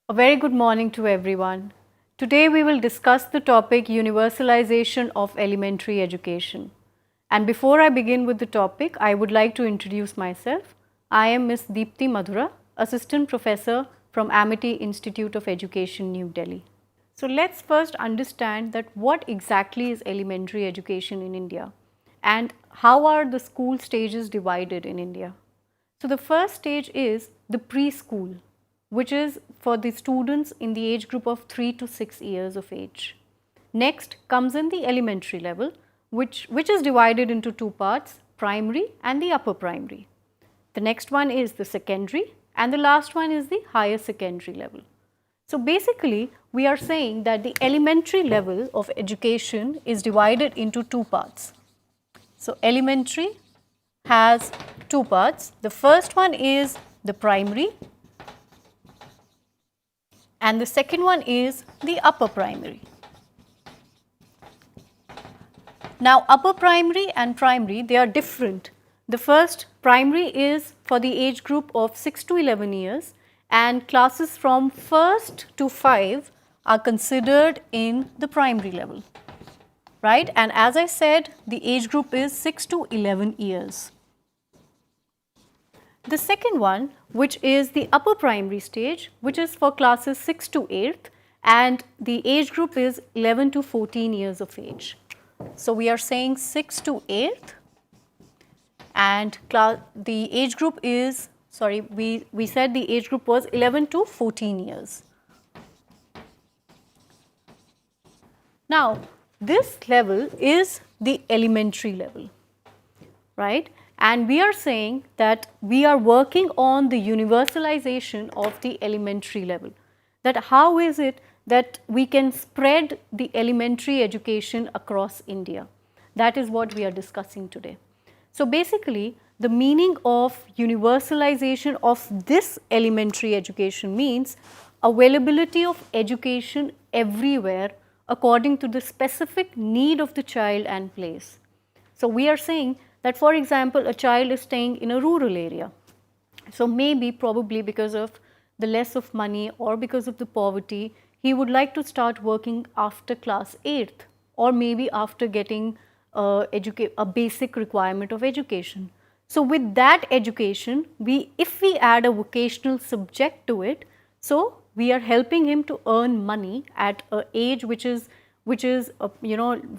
A very good morning to everyone. Today we will discuss the topic Universalization of Elementary Education. And before I begin with the topic, I would like to introduce myself. I am Ms. Deepti Madhura, Assistant Professor from Amity Institute of Education, New Delhi. So let's first understand that what exactly is elementary education in India and how are the school stages divided in India. So the first stage is the preschool, which is for the students in the age group of 3 to 6 years of age. Next comes in the elementary level, which is divided into two parts, primary and the upper primary. The next one is the secondary and the last one is the higher secondary level. So basically, we are saying that the elementary level of education is divided into two parts. So elementary has two parts. The first one is the primary and the second one is the upper primary. Now upper primary and primary, they are different. The first primary is for the age group of 6 to 11 years and classes from 1st to 5 are considered in the primary level, right? And as I said, the age group is 6 to 11 years. The second one, which is the upper primary stage, which is for classes 6 to 8th and the age group is 11 to 14 years of age. So we are saying 6 to 8th and the age group is, we said the age group was 11 to 14 years. Now, this level is the elementary level, right? And we are saying that we are working on the universalization of the elementary level. That how is it that we can spread the elementary education across India? That is what we are discussing today. So basically, the meaning of universalization of this elementary education means availability of education everywhere according to the specific need of the child and place. So we are saying that, for example, a child is staying in a rural area. So maybe probably because of the less of money or because of the poverty, he would like to start working after class 8th or maybe after getting a basic requirement of education. So with that education, if we add a vocational subject to it, so we are helping him to earn money at an age which is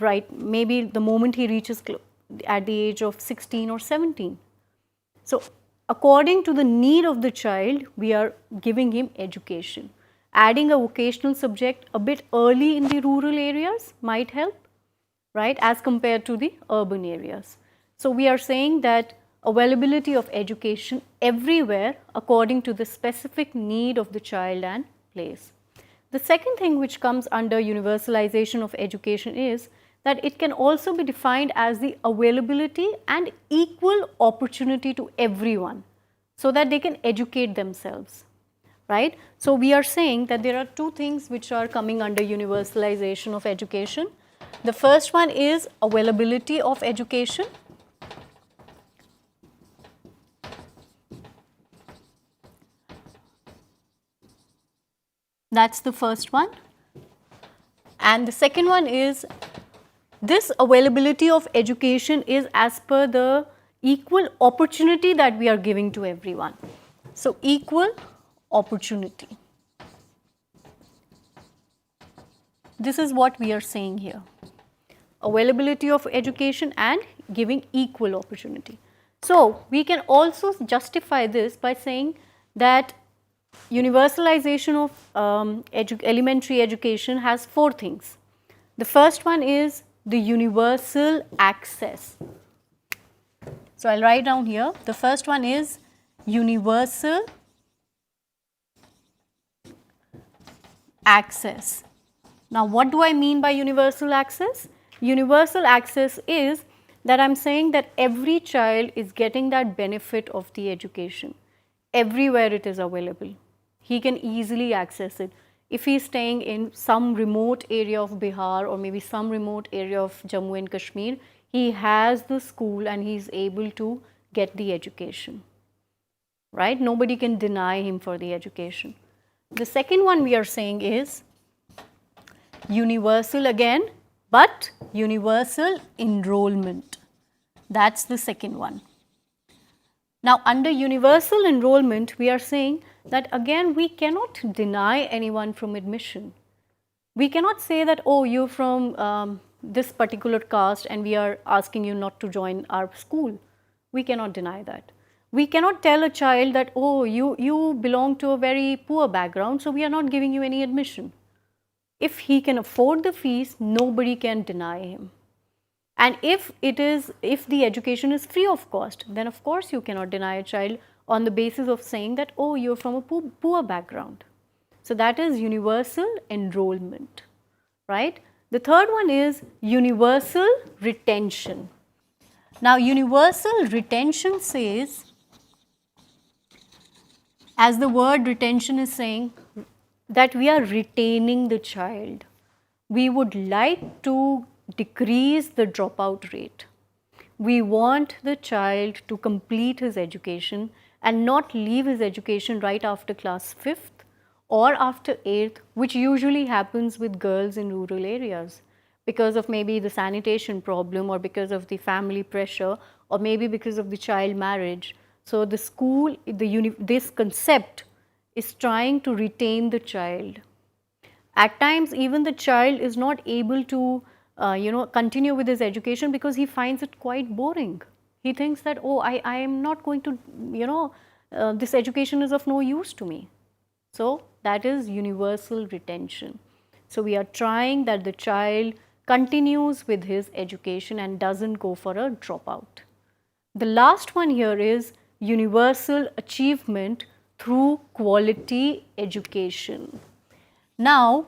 right, maybe the moment he reaches at the age of 16 or 17. So according to the need of the child, we are giving him education. Adding a vocational subject a bit early in the rural areas might help, right, as compared to the urban areas. So we are saying that availability of education everywhere according to the specific need of the child and place. The second thing which comes under universalization of education is that it can also be defined as the availability and equal opportunity to everyone so that they can educate themselves, right? So we are saying that there are two things which are coming under universalization of education. The first one is availability of education. That's the first one. And the second one is this availability of education is as per the equal opportunity that we are giving to everyone. So equal opportunity. This is what we are saying here. Availability of education and giving equal opportunity. So we can also justify this by saying that universalization of elementary education has four things. The first one is the universal access. So I'll write down here. The first one is universal access. Now what do I mean by universal access? Universal access is that I'm saying that every child is getting that benefit of the education. Everywhere it is available. He can easily access it. If he is staying in some remote area of Bihar or maybe some remote area of Jammu and Kashmir, he has the school and he is able to get the education, right? Nobody can deny him for the education. The second one we are saying is universal again, but universal enrollment. That's the second one. Now, under universal enrollment, we are saying that again we cannot deny anyone from admission. We cannot say that, oh, you're from this particular caste and we are asking you not to join our school. We cannot deny that. We cannot tell a child that, oh, you belong to a very poor background, so we are not giving you any admission. If he can afford the fees, nobody can deny him. And if the education is free of cost, then of course you cannot deny a child on the basis of saying that, oh, you're from a poor background. So that is universal enrollment, right? The third one is universal retention. Now, universal retention says, as the word retention is saying, that we are retaining the child. We would like to decrease the dropout rate. We want the child to complete his education and not leave his education right after class 5th or after 8th, which usually happens with girls in rural areas because of maybe the sanitation problem or because of the family pressure or maybe because of the child marriage. So the school, this concept is trying to retain the child. At times, even the child is not able to, continue with his education because he finds it quite boring. He thinks that, oh, I am not going to, this education is of no use to me. So that is universal retention. So we are trying that the child continues with his education and doesn't go for a dropout. The last one here is universal achievement through quality education. Now,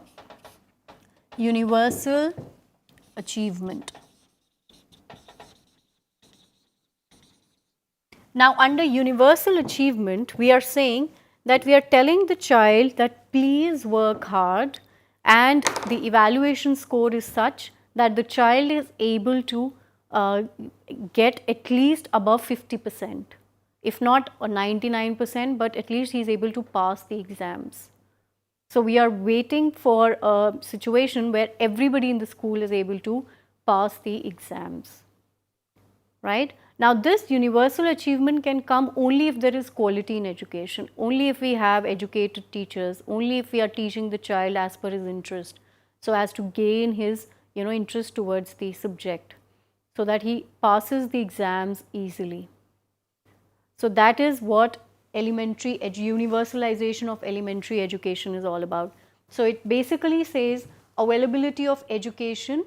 universal achievement. Now, under universal achievement, we are saying that we are telling the child that please work hard and the evaluation score is such that the child is able to get at least above 50%, if not 99%, but at least he is able to pass the exams. So we are waiting for a situation where everybody in the school is able to pass the exams, right? Now this universal achievement can come only if there is quality in education, only if we have educated teachers, only if we are teaching the child as per his interest, so as to gain his interest towards the subject, so that he passes the exams easily. So that is what universalization of elementary education is all about. So it basically says availability of education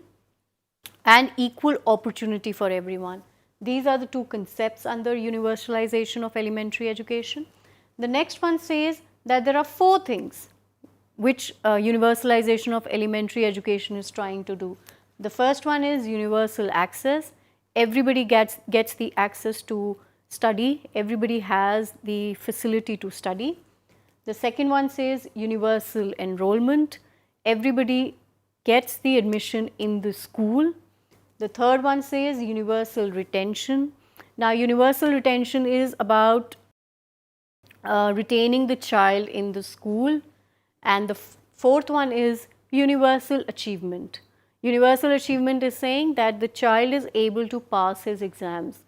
and equal opportunity for everyone. These are the two concepts under universalization of elementary education. The next one says that there are 4 things which universalization of elementary education is trying to do. The first one is universal access. Everybody gets the access to study. Everybody has the facility to study. The second one says universal enrollment. Everybody gets the admission in the school. The third one says universal retention. Now, universal retention is about retaining the child in the school. And the fourth one is universal achievement. Universal achievement is saying that the child is able to pass his exams.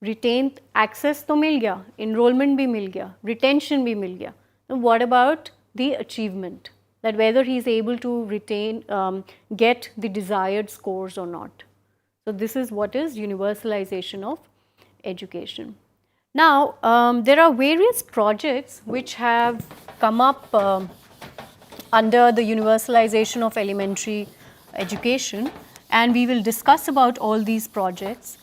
Retain access तो मिल गया, enrollment भी मिल गया, retention भी मिल गया. Now what about the achievement? That whether he is able to retain, get the desired scores or not. So this is what is universalization of education. Now there are various projects which have come up under the universalization of elementary education, and we will discuss about all these projects.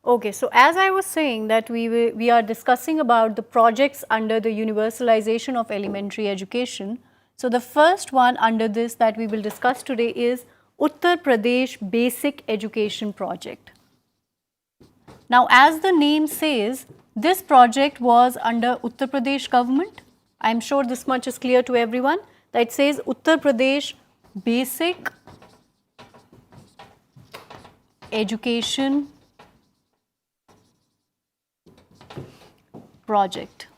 Okay, so as I was saying that we are discussing about the projects under the universalization of elementary education. So the first one under this that we will discuss today is Uttar Pradesh Basic Education Project. Now as the name says, this project was under Uttar Pradesh government. I am sure this much is clear to everyone, that it says Uttar Pradesh Basic Education Project.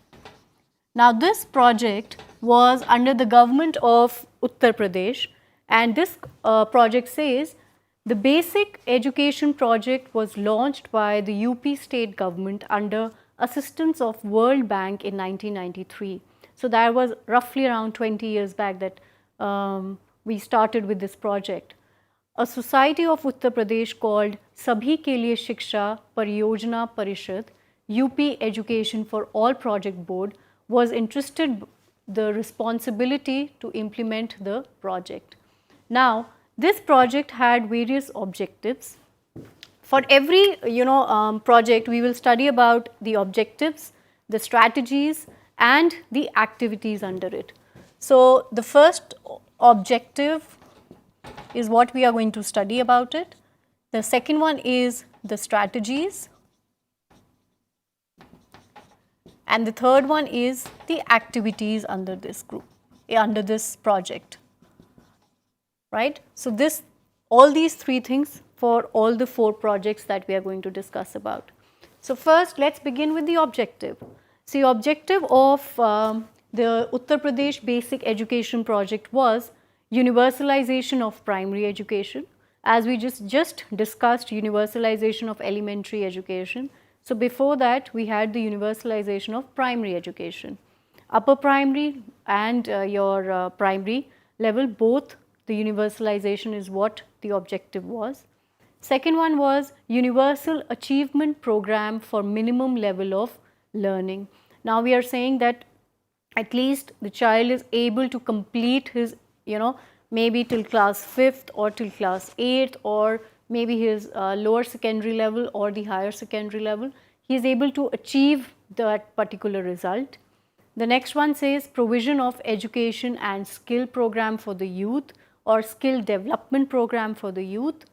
Now this project was under the government of Uttar Pradesh, and this project says the basic education project was launched by the UP state government under assistance of World Bank in 1993. So that was roughly around 20 years back that we started with this project. A society of Uttar Pradesh called Sabhi Ke Liye Shiksha Pariyojana Parishad, UP Education for All Project Board, was entrusted the responsibility to implement the project. Now, this project had various objectives. For every project, we will study about the objectives, the strategies, and the activities under it. So, the first objective is what we are going to study about it. The second one is the strategies, and the third one is the activities under this group, under this project, right? So, all these three things for all the 4 projects that we are going to discuss about. So, first let us begin with the objective. See, objective of the Uttar Pradesh Basic Education Project was universalization of primary education. As we just discussed, universalization of elementary education. So, before that we had the universalization of primary education. Upper primary and your primary level, both the universalization is what the objective was. Second one was universal achievement program for minimum level of learning. Now, we are saying that at least the child is able to complete his, maybe till class 5th or till class 8th, or maybe his lower secondary level or the higher secondary level, he is able to achieve that particular result. The next one says provision of education and skill program for the youth or skill development program for the youth.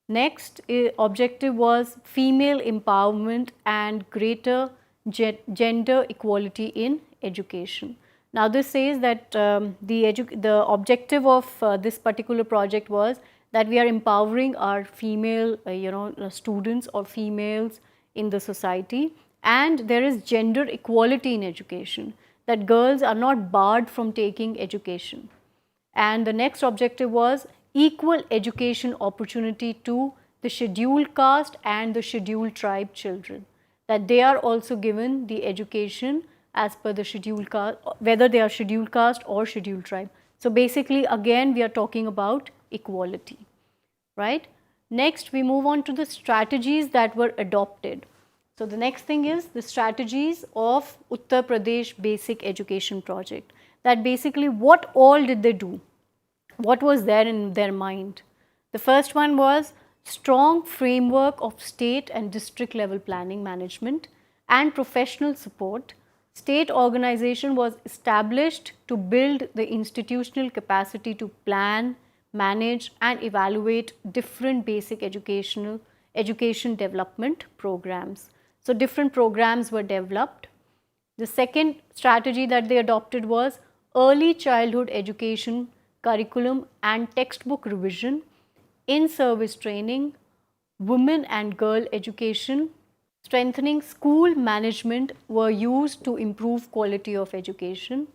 Next objective was female empowerment and greater gender equality in education. Now, this says that the objective of this particular project was that we are empowering our female students or females in the society, and there is gender equality in education, that girls are not barred from taking education. And the next objective was equal education opportunity to the scheduled caste and the scheduled tribe children, that they are also given the education as per the scheduled caste, whether they are scheduled caste or scheduled tribe. So, basically again we are talking about equality, right. Next we move on to the strategies that were adopted. So, the next thing is the strategies of Uttar Pradesh Basic Education Project, that basically what all did they do, what was there in their mind. The first one was strong framework of state and district level planning management and professional support. State organization was established to build the institutional capacity to plan, manage and evaluate different basic education development programs. So, different programs were developed. The second strategy that they adopted was early childhood education curriculum and textbook revision, in-service training, women and girl education, strengthening school management were used to improve quality of education.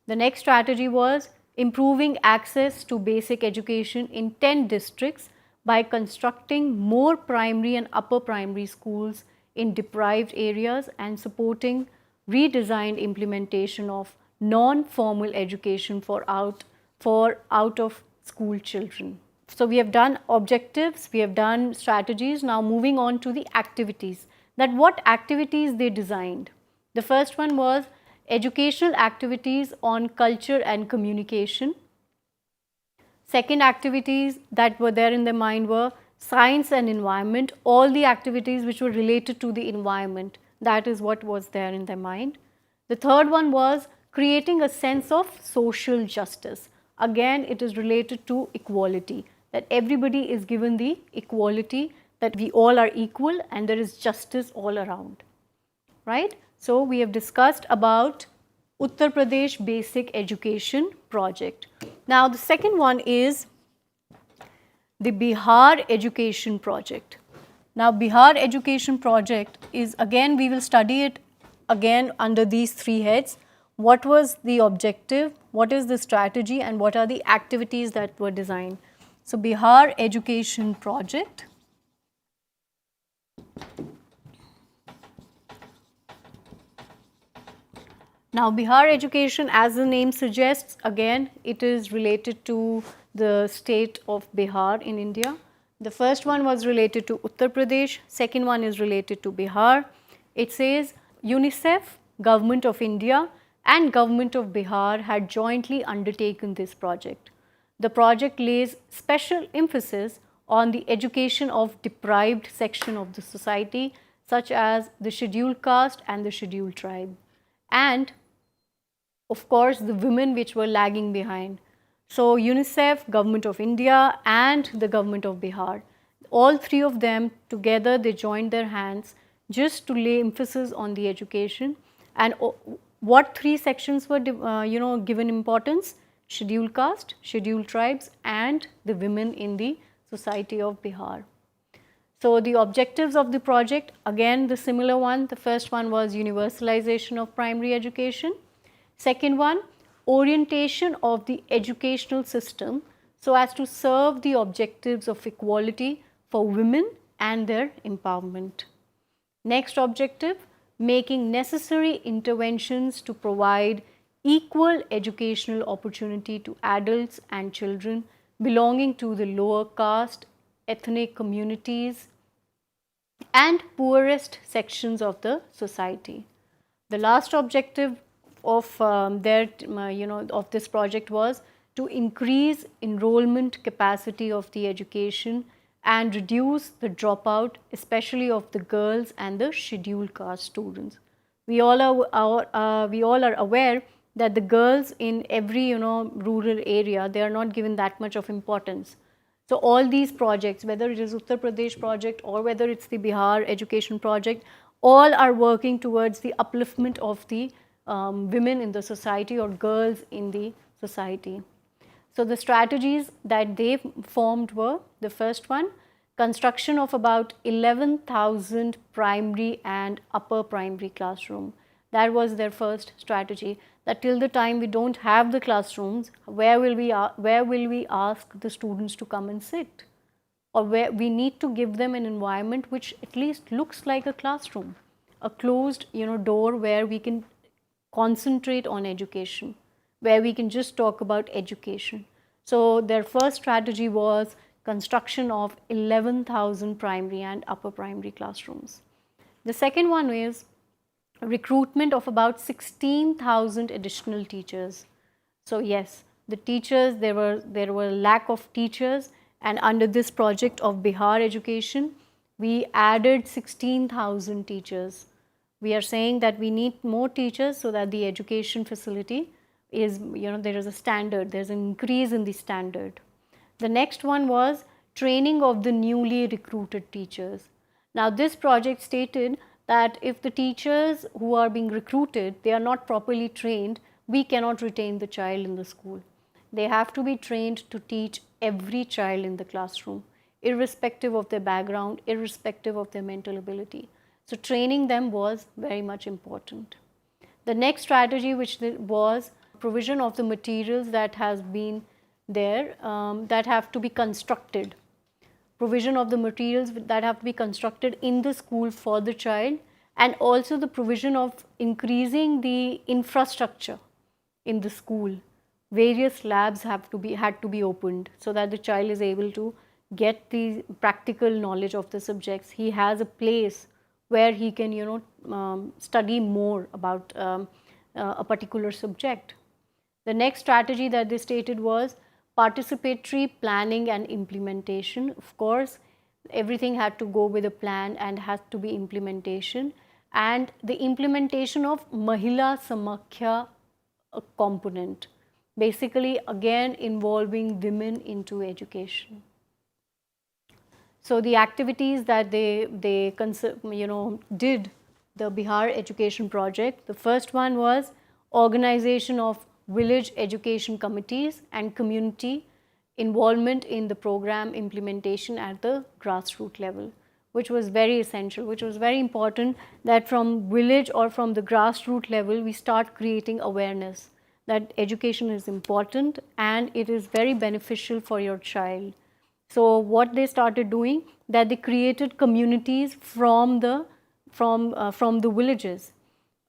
The next strategy was improving access to basic education in 10 districts by constructing more primary and upper primary schools in deprived areas and supporting redesigned implementation of non-formal education for out of school children. So, we have done objectives, we have done strategies. Now, moving on to the activities, that what activities they designed. The first one was educational activities on culture and communication. Second activities that were there in their mind were science and environment, all the activities which were related to the environment, that is what was there in their mind. The third one was creating a sense of social justice. Again, it is related to equality, that everybody is given the equality, that we all are equal and there is justice all around, right. So, we have discussed about Uttar Pradesh Basic Education Project. Now, the second one is the Bihar Education Project. Now, Bihar Education Project is, again we will study it again under these 3 heads. what was the objective, what is the strategy, and what are the activities that were designed. So, Bihar Education Project. Now, Bihar education, as the name suggests, again, it is related to the state of Bihar in India. The first one was related to Uttar Pradesh, second one is related to Bihar. It says UNICEF, Government of India and Government of Bihar had jointly undertaken this project. The project lays special emphasis on the education of deprived section of the society, such as the scheduled caste and the scheduled tribe, and of course the women which were lagging behind. So UNICEF, Government of India and the Government of Bihar, all three of them together, they joined their hands just to lay emphasis on the education. And what three sections were given importance? Scheduled caste, scheduled tribes and the women in the society of Bihar. So the objectives of the project, again the similar one. The first one was universalization of primary education. Second one, orientation of the educational system so as to serve the objectives of equality for women and their empowerment. Next objective, making necessary interventions to provide equal educational opportunity to adults and children belonging to the lower caste, ethnic communities and poorest sections of the society. The last objective of of this project was to increase enrollment capacity of the education and reduce the dropout, especially of the girls and the scheduled caste students. We all are aware that the girls in every rural area, they are not given that much of importance. So all these projects, whether it is Uttar Pradesh project or whether it's the Bihar education project, all are working towards the upliftment of the women in the society or girls in the society. So the strategies that they formed were, the first one, construction of about 11,000 primary and upper primary classroom. That was their first strategy, that till the time we don't have the classrooms, where will we ask the students to come and sit? Or where we need to give them an environment which at least looks like a classroom, a closed door where we can concentrate on education, where we can just talk about education. So their first strategy was construction of 11,000 primary and upper primary classrooms. The second one is recruitment of about 16,000 additional teachers. So yes, the teachers, there were lack of teachers, and under this project of Bihar education, we added 16,000 teachers. We are saying that we need more teachers so that the education facility is, there is a standard, there's an increase in the standard. The next one was training of the newly recruited teachers. Now this project stated that if the teachers who are being recruited, they are not properly trained, we cannot retain the child in the school. They have to be trained to teach every child in the classroom, irrespective of their background, irrespective of their mental ability. So training them was very much important. The next strategy, which was provision of the materials that has been there, that have to be constructed. Provision of the materials that have to be constructed in the school for the child, and also the provision of increasing the infrastructure in the school. Various labs had to be opened so that the child is able to get the practical knowledge of the subjects. He has a place where he can study more about a particular subject. The next strategy that they stated was participatory planning and implementation. Of course, everything had to go with a plan and has to be implementation, and the implementation of Mahila Samakhya component, basically again involving women into education. So the activities that they did, the Bihar education project, the first one was organization of village education committees and community involvement in the program implementation at the grassroots level. which was very essential, which was very important, that from village or from the grassroots level we start creating awareness that education is important and it is very beneficial for your child. So what they started doing, that they created communities from the villages.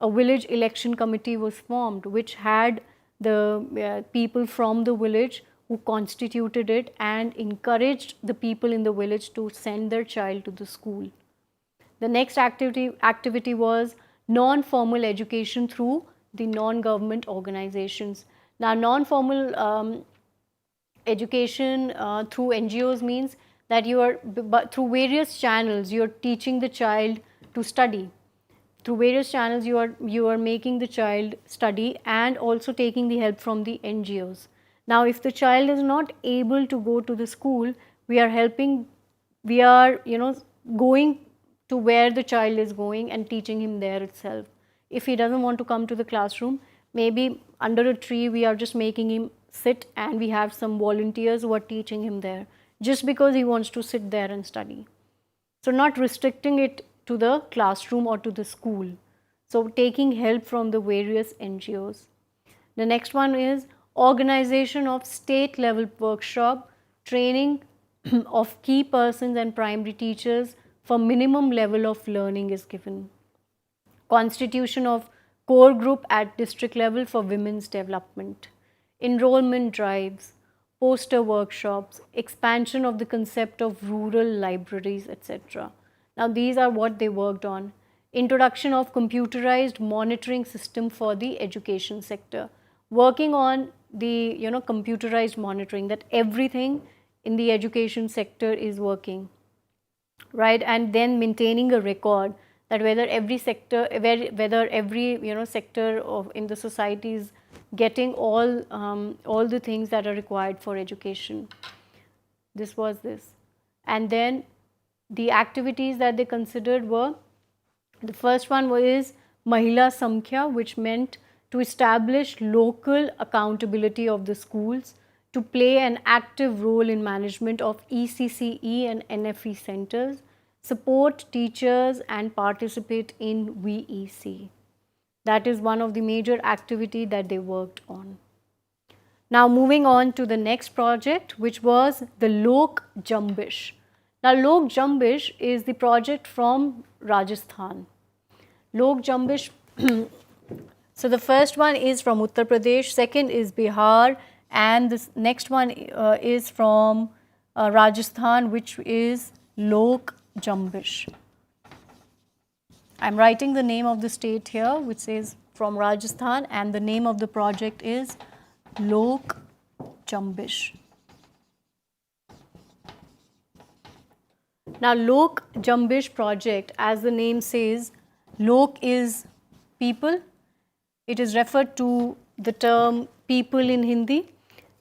A village election committee was formed which had the people from the village who constituted it and encouraged the people in the village to send their child to the school. The next activity was non-formal education through the non-government organizations. Now, non-formal education through NGOs means that you are, through various channels, you are teaching the child to study. Through various channels, you are making the child study and also taking the help from the NGOs. Now, if the child is not able to go to the school, we are helping, we are, going to where the child is going and teaching him there itself. If he doesn't want to come to the classroom, maybe under a tree we are just making him sit and we have some volunteers who are teaching him there just because he wants to sit there and study. So not restricting it to the classroom or to the school. So taking help from the various NGOs. The next one is organization of state level workshop, training of key persons and primary teachers for minimum level of learning is given. Constitution of core group at district level for women's development. Enrollment drives, poster workshops, expansion of the concept of rural libraries, etc. Now these are what they worked on. Introduction of computerized monitoring system for the education sector. Working on the computerized monitoring, that everything in the education sector is working, right? And then maintaining a record that whether every sector, whether every sector of in the society is getting all the things that are required for education. This was this. And then the activities that they considered were, the first one was Mahila Samkhya, which meant to establish local accountability of the schools, to play an active role in management of ECCE and NFE centers, support teachers and participate in VEC. That is one of the major activity that they worked on. Now moving on to the next project, which was the Lok Jambish. Now Lok Jambish is the project from Rajasthan. Lok Jambish, so the first one is from Uttar Pradesh, second is Bihar, and this next one is from Rajasthan, which is Lok Jambish. I am writing the name of the state here, which says from Rajasthan, and the name of the project is Lok Jambish. Now Lok Jambish project, as the name says, Lok is people. It is referred to the term people in Hindi.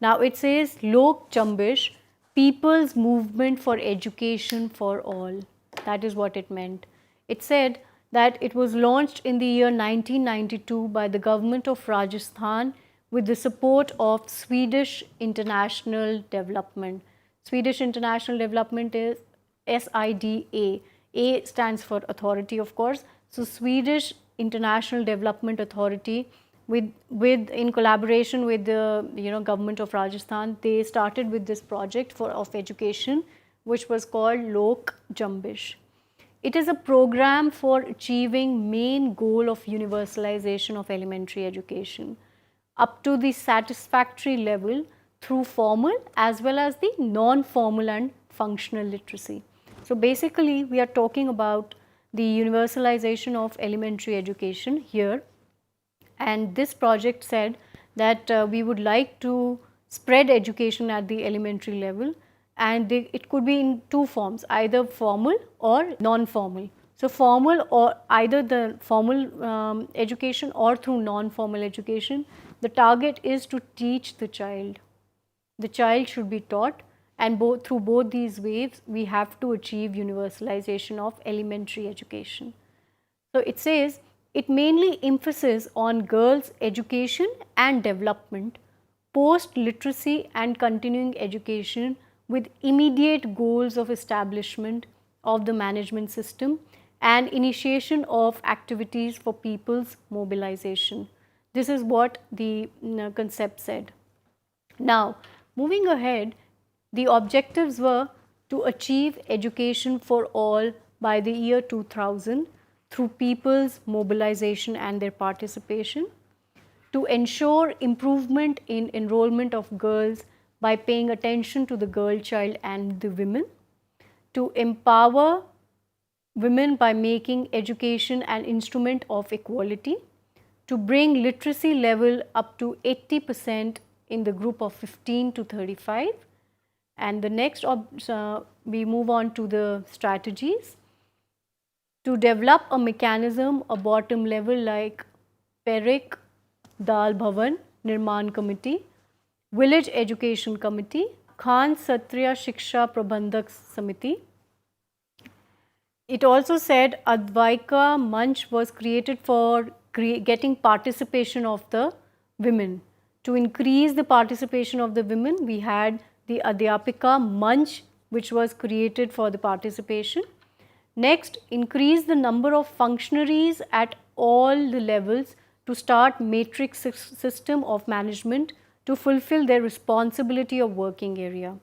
Now it says Lok Jambish, people's movement for education for all. That is what it meant. It said that it was launched in the year 1992 by the government of Rajasthan with the support of Swedish International Development. Swedish International Development is SIDA. A stands for authority, of course. So Swedish International Development Authority, with in collaboration with the government of Rajasthan, they started with this project of education, which was called Lok Jambish. It is a program for achieving main goal of universalization of elementary education up to the satisfactory level through formal as well as the non-formal and functional literacy. So basically we are talking about the universalization of elementary education here, and this project said that we would like to spread education at the elementary level, and it could be in two forms, either formal or non-formal. So formal, or either the formal education or through non-formal education. The target is to teach the child. The child should be taught, and through both these ways we have to achieve universalization of elementary education. So it says it mainly emphasizes on girls' education and development, post-literacy and continuing education with immediate goals of establishment of the management system and initiation of activities for people's mobilization. This is what the concept said. Now, moving ahead, the objectives were to achieve education for all by the year 2000 through people's mobilization and their participation, to ensure improvement in enrollment of girls by paying attention to the girl child and the women, to empower women by making education an instrument of equality, to bring literacy level up to 80% in the group of 15 to 35. And the next, we move on to the strategies. To develop a mechanism, a bottom level like PERIC, Dal Bhavan, Nirman Committee, Village Education Committee, Khan Satriya Shiksha Prabandhak Samiti. It also said Advaika Manch was created for getting participation of the women. To increase the participation of the women, we had the Adhyapika Manch, which was created for the participation. Next, increase the number of functionaries at all the levels to start matrix system of management to fulfill their responsibility of working area.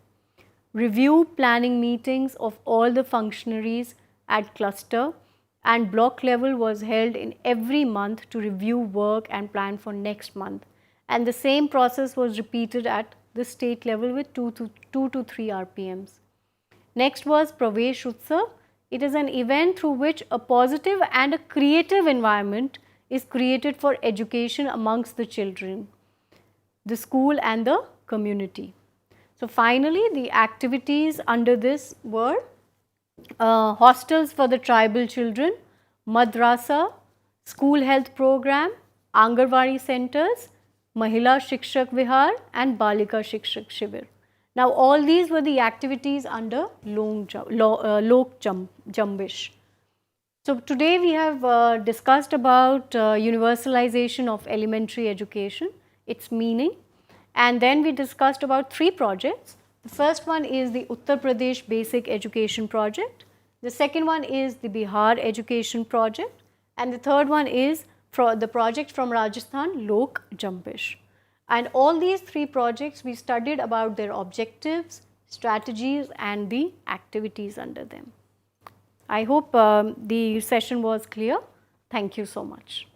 Review planning meetings of all the functionaries at cluster and block level was held in every month to review work and plan for next month. And the same process was repeated at the state level with 2 to 3 RPMs. Next was Pravesh Utsav. It is an event through which a positive and a creative environment is created for education amongst the children, the school and the community. So finally, the activities under this were hostels for the tribal children, madrasa, school health program, Angarwadi centers, Mahila Shikshak Vihar and Balika Shikshak Shivir. Now all these were the activities under Lok Jambish. So today we have discussed about universalization of elementary education, its meaning, and then we discussed about 3 projects. The first one is the Uttar Pradesh Basic Education Project, the second one is the Bihar Education Project, and the third one is the project from Rajasthan, Lok Jambish. And all these 3 projects we studied about their objectives, strategies and the activities under them. I hope the session was clear. Thank you so much.